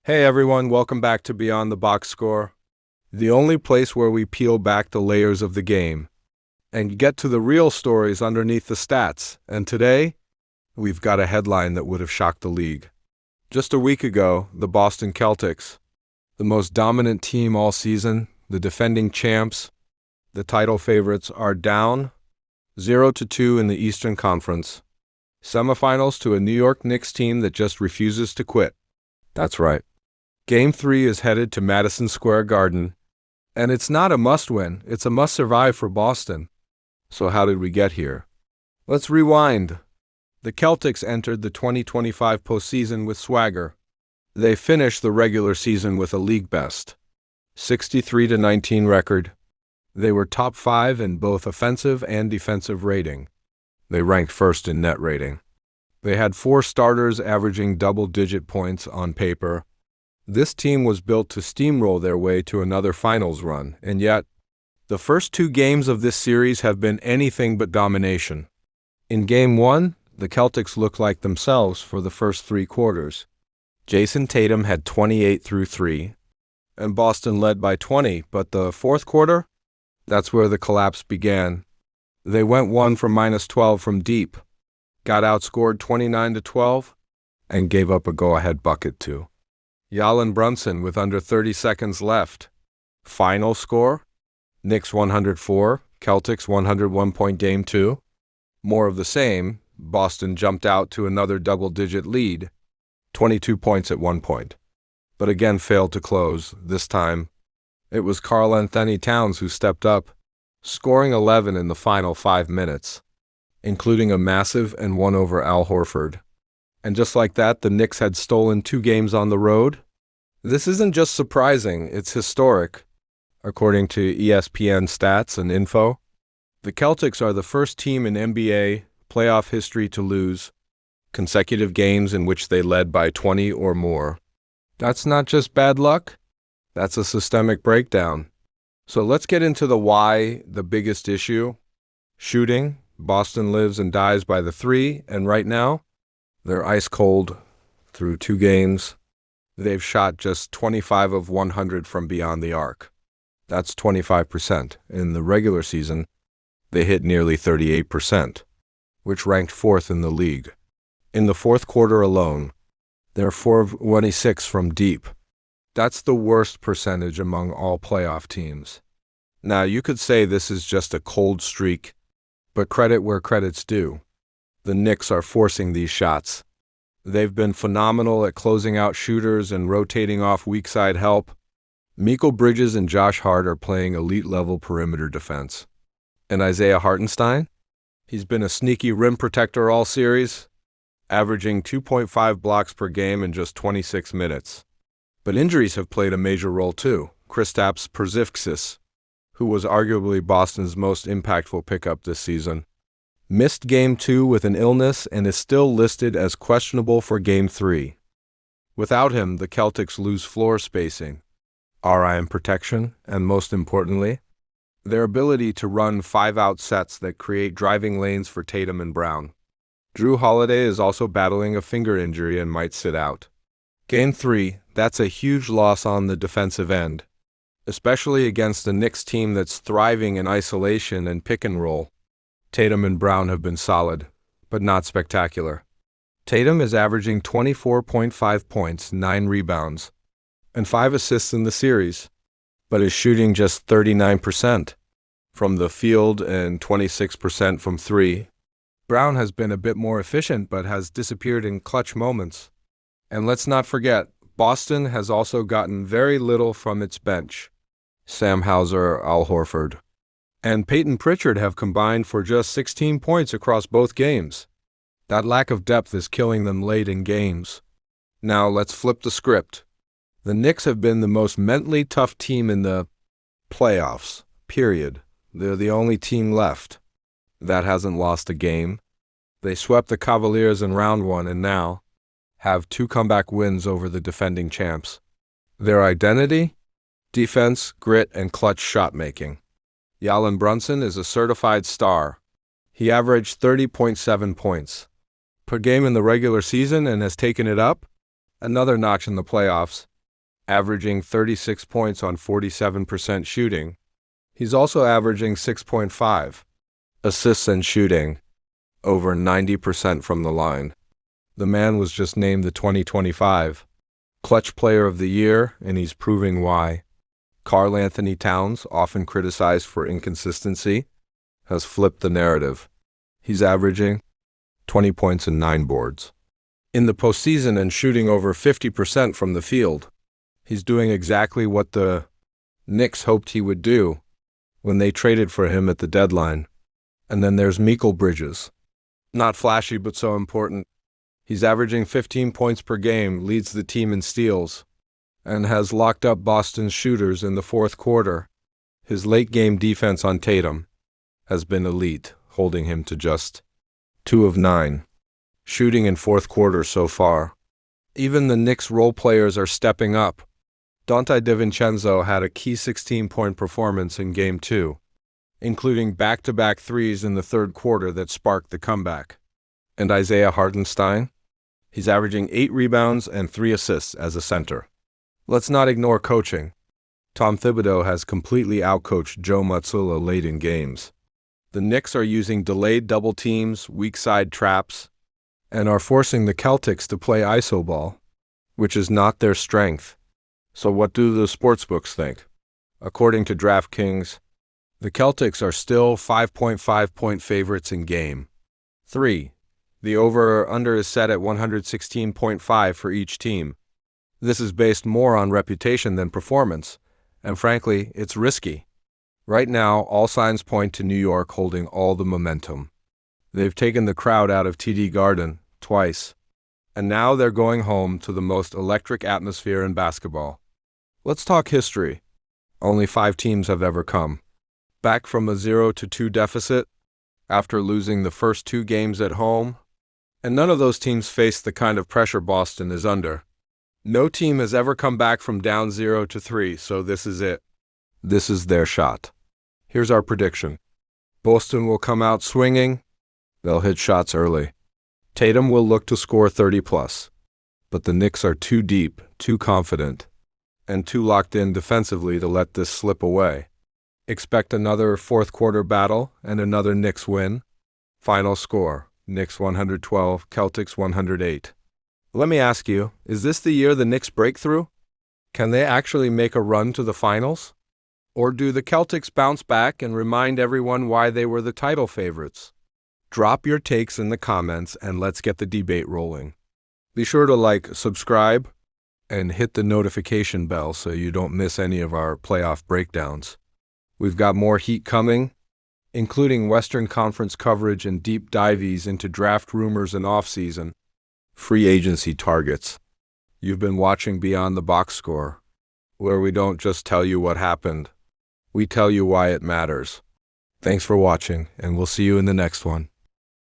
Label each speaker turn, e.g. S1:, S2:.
S1: Hey everyone, welcome back to Beyond the Box Score, the only place where we peel back the layers of the game and get to the real stories underneath the stats. And today, we've got a headline that would have shocked the league. Just a week ago, the Boston Celtics, the most dominant team all season, the defending champs, the title favorites, are down 0-2 in the Eastern Conference Semifinals to a New York Knicks team that just refuses to quit. That's right. Game 3 is headed to Madison Square Garden, and it's not a must-win, it's a must-survive for Boston. So how did we get here? Let's rewind. The Celtics entered the 2025 postseason with swagger. They finished the regular season with a league best 63-19 record. They were top 5 in both offensive and defensive rating. They ranked first in net rating. They had 4 starters averaging double-digit points on paper. This team was built to steamroll their way to another finals run, and yet, the first 2 games of this series have been anything but domination. In Game 1, the Celtics looked like themselves for the first 3 quarters. Jayson Tatum had 28 through 3, and Boston led by 20, but the fourth quarter? That's where the collapse began. They went 1 from -12 from deep, got outscored 29-12, and gave up a go-ahead bucket too. Jalen Brunson with under 30 seconds left. Final score? Knicks 104, Celtics 101-point Game 2. More of the same, Boston jumped out to another double-digit lead, 22 points at one point, but again failed to close. This time, it was Karl-Anthony Towns who stepped up, scoring 11 in the final 5 minutes, including a massive and one over Al Horford. And just like that, the Knicks had stolen 2 games on the road. This isn't just surprising, it's historic. According to ESPN stats and info, the Celtics are the first team in NBA playoff history to lose consecutive games in which they led by 20 or more. That's not just bad luck, that's a systemic breakdown. So let's get into the why, the biggest issue. Shooting. Boston lives and dies by the 3, and right now, they're ice cold through 2 games. They've shot just 25 of 100 from beyond the arc. That's 25%. In the regular season, they hit nearly 38%, which ranked 4th in the league. In the fourth quarter alone, they're 4 of 26 from deep. That's the worst percentage among all playoff teams. Now, you could say this is just a cold streak, but credit where credit's due. The Knicks are forcing these shots. They've been phenomenal at closing out shooters and rotating off weak side help. Mikal Bridges and Josh Hart are playing elite-level perimeter defense. And Isaiah Hartenstein? He's been a sneaky rim protector all series, averaging 2.5 blocks per game in just 26 minutes. But injuries have played a major role too. Kristaps Porzingis, who was arguably Boston's most impactful pickup this season, missed Game 2 with an illness and is still listed as questionable for Game 3. Without him, the Celtics lose floor spacing, rim protection, and most importantly, their ability to run 5-out sets that create driving lanes for Tatum and Brown. Jrue Holiday is also battling a finger injury and might sit out. Game 3, that's a huge loss on the defensive end, especially against a Knicks team that's thriving in isolation and pick and roll. Tatum and Brown have been solid, but not spectacular. Tatum is averaging 24.5 points, 9 rebounds, and 5 assists in the series, but is shooting just 39% from the field and 26% from 3. Brown has been a bit more efficient, but has disappeared in clutch moments. And let's not forget, Boston has also gotten very little from its bench. Sam Hauser, Al Horford, and Peyton Pritchard have combined for just 16 points across both games. That lack of depth is killing them late in games. Now let's flip the script. The Knicks have been the most mentally tough team in the playoffs, period. They're the only team left that hasn't lost a game. They swept the Cavaliers in round 1 and now have 2 comeback wins over the defending champs. Their identity? Defense, grit, and clutch shot-making. Jalen Brunson is a certified star. He averaged 30.7 points per game in the regular season and has taken it up another notch in the playoffs. averaging 36 points on 47% shooting. He's also averaging 6.5 assists and shooting over 90% from the line. The man was just named the 2025 Clutch Player of the Year, and he's proving why. Karl-Anthony Towns, often criticized for inconsistency, has flipped the narrative. He's averaging 20 points and 9 boards in the postseason and shooting over 50% from the field. He's doing exactly what the Knicks hoped he would do when they traded for him at the deadline. And then there's Mikal Bridges. Not flashy, but so important. He's averaging 15 points per game, leads the team in steals, and has locked up Boston's shooters in the fourth quarter. His late-game defense on Tatum has been elite, holding him to just 2 of 9 shooting in fourth quarter so far. Even the Knicks role players are stepping up. Donte DiVincenzo had a key 16-point performance in Game 2, including back-to-back threes in the third quarter that sparked the comeback. And Isaiah Hartenstein? He's averaging 8 rebounds and 3 assists as a center. Let's not ignore coaching. Tom Thibodeau has completely outcoached Joe Mazzulla late in games. The Knicks are using delayed double teams, weak side traps, and are forcing the Celtics to play iso ball, which is not their strength. So what do the sportsbooks think? According to DraftKings, the Celtics are still 5.5-point favorites in Game 3. The over-under is set at 116.5 for each team. This is based more on reputation than performance, and frankly, it's risky. Right now, all signs point to New York holding all the momentum. They've taken the crowd out of TD Garden twice, and now they're going home to the most electric atmosphere in basketball. Let's talk history. Only 5 teams have ever come back from a 0-2 deficit after losing the first 2 games at home, and none of those teams faced the kind of pressure Boston is under. No team has ever come back from down 0-3, so this is it. This is their shot. Here's our prediction. Boston will come out swinging. They'll hit shots early. Tatum will look to score 30+, but the Knicks are too deep, too confident, and too locked in defensively to let this slip away. Expect another fourth quarter battle and another Knicks win. Final score, Knicks 112, Celtics 108. Let me ask you, is this the year the Knicks break through? Can they actually make a run to the finals? Or do the Celtics bounce back and remind everyone why they were the title favorites? Drop your takes in the comments and let's get the debate rolling. Be sure to like, subscribe, and hit the notification bell so you don't miss any of our playoff breakdowns. We've got more heat coming, including Western Conference coverage and deep dives into draft rumors and offseason free agency targets. You've been watching Beyond the Box Score, where we don't just tell you what happened, we tell you why it matters. Thanks for watching, and we'll see you in the next one.